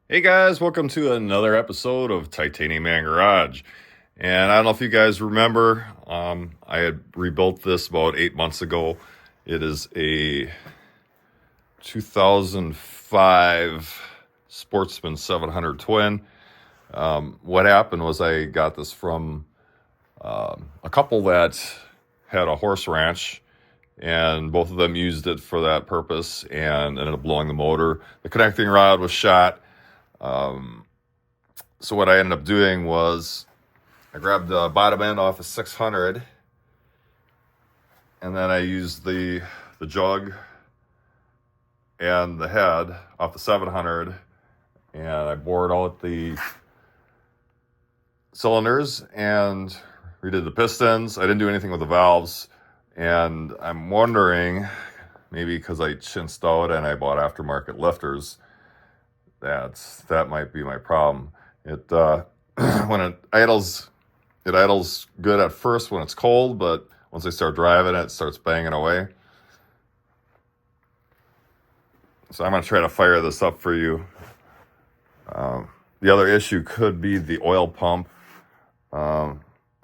Hey guys, welcome to another episode of Titanium Man Garage. And I don't know if you guys remember, I had rebuilt this about 8 months ago. It is a 2005 Sportsman 700 twin. What happened was I got this from a couple that had a horse ranch, and both of them used it for that purpose and ended up blowing the motor. The connecting rod was shot. So what I ended up doing was I grabbed the bottom end off of 600, and then I used the jug and the head off the 700, and I bored out the cylinders and redid the pistons. I didn't do anything with the valves, and I'm wondering, maybe because I chinsed out and I bought aftermarket lifters, that might be my problem. It when it idles good at first when it's cold, but once I start driving it starts banging away. So I'm going to try to fire this up for you. The other issue could be the oil pump.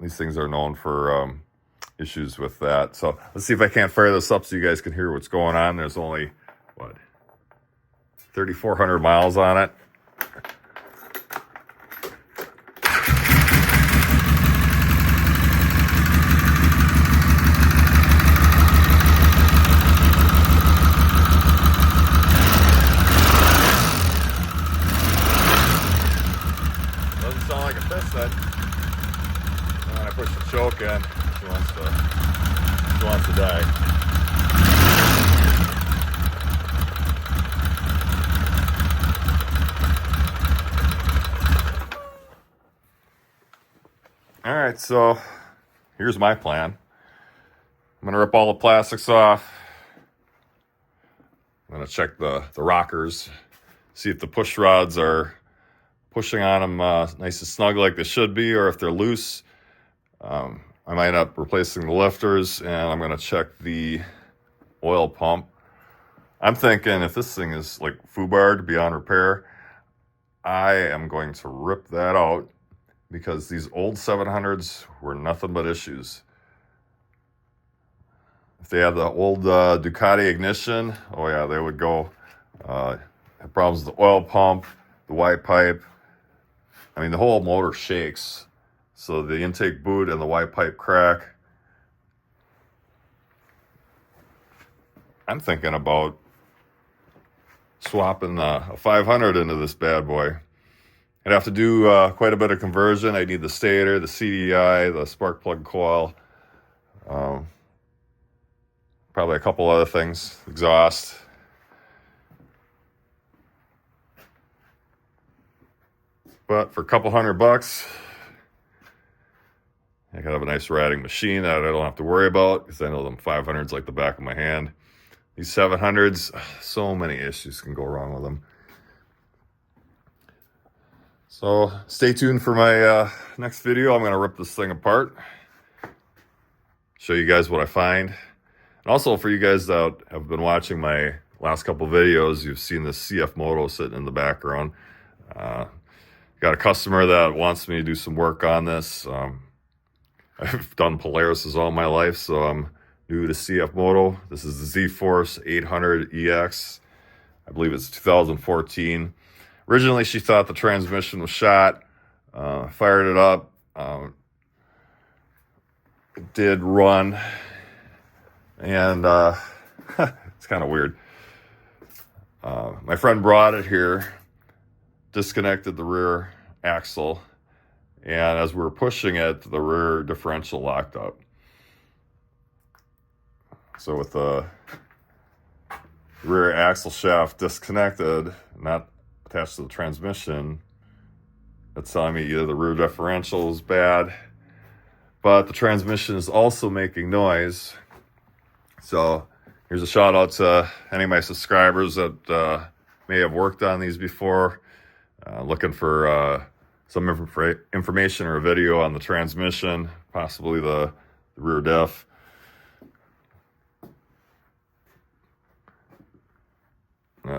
These things are known for issues with that. So let's see if I can't fire this up so you guys can hear what's going on. There's only, 3,400 miles on it. Doesn't sound like a piston. And when I push the choke in, she wants to die. All right, so here's my plan. I'm gonna rip all the plastics off. I'm gonna check the rockers, see if the push rods are pushing on them nice and snug like they should be, or if they're loose. I might end up replacing the lifters, and I'm going to check the oil pump. I'm thinking if this thing is like foobarred beyond repair, I am going to rip that out, because these old 700s were nothing but issues. If they had the old Ducati ignition, oh yeah, they would go. Have problems with the oil pump, the Y pipe. I mean, the whole motor shakes. So the intake boot and the Y pipe crack. I'm thinking about swapping a 500 into this bad boy. I'd have to do quite a bit of conversion. I need the stator, the CDI, the spark plug coil, probably a couple other things, exhaust. But for a couple $100, I could have a nice ratting machine that I don't have to worry about, because I know them 500s like the back of my hand. These 700s, so many issues can go wrong with them. So stay tuned for my next video. I'm going to rip this thing apart, show you guys what I find. And also, for you guys that have been watching my last couple videos, you've seen this CF Moto sitting in the background. Got a customer that wants me to do some work on this. I've done Polarises all my life, so I'm new to CF Moto. This is the Z-Force 800 EX. I believe it's 2014. Originally, she thought the transmission was shot. Fired it up. It did run. And it's kind of weird. My friend brought it here, disconnected the rear axle, and as we were pushing it, the rear differential locked up. So with the rear axle shaft disconnected, not attached to the transmission, it's telling me either the rear differential is bad, but the transmission is also making noise. So here's a shout out to any of my subscribers that may have worked on these before, looking for some information or a video on the transmission, possibly the rear diff.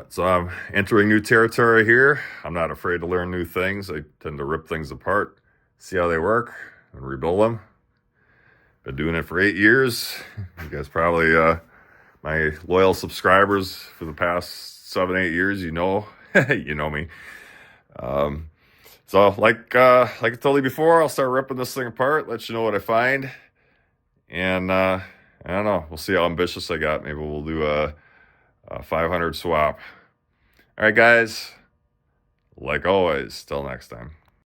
So I'm entering new territory here. I'm not afraid to learn new things. I tend to rip things apart, see how they work, and rebuild them. Been doing it for 8 years. You guys probably, my loyal subscribers for the past 7, 8 years, you know me. So like I told you before, I'll start ripping this thing apart, let you know what I find. And I don't know, we'll see how ambitious I got. Maybe we'll do a 500 swap. All right, guys, like always, till next time.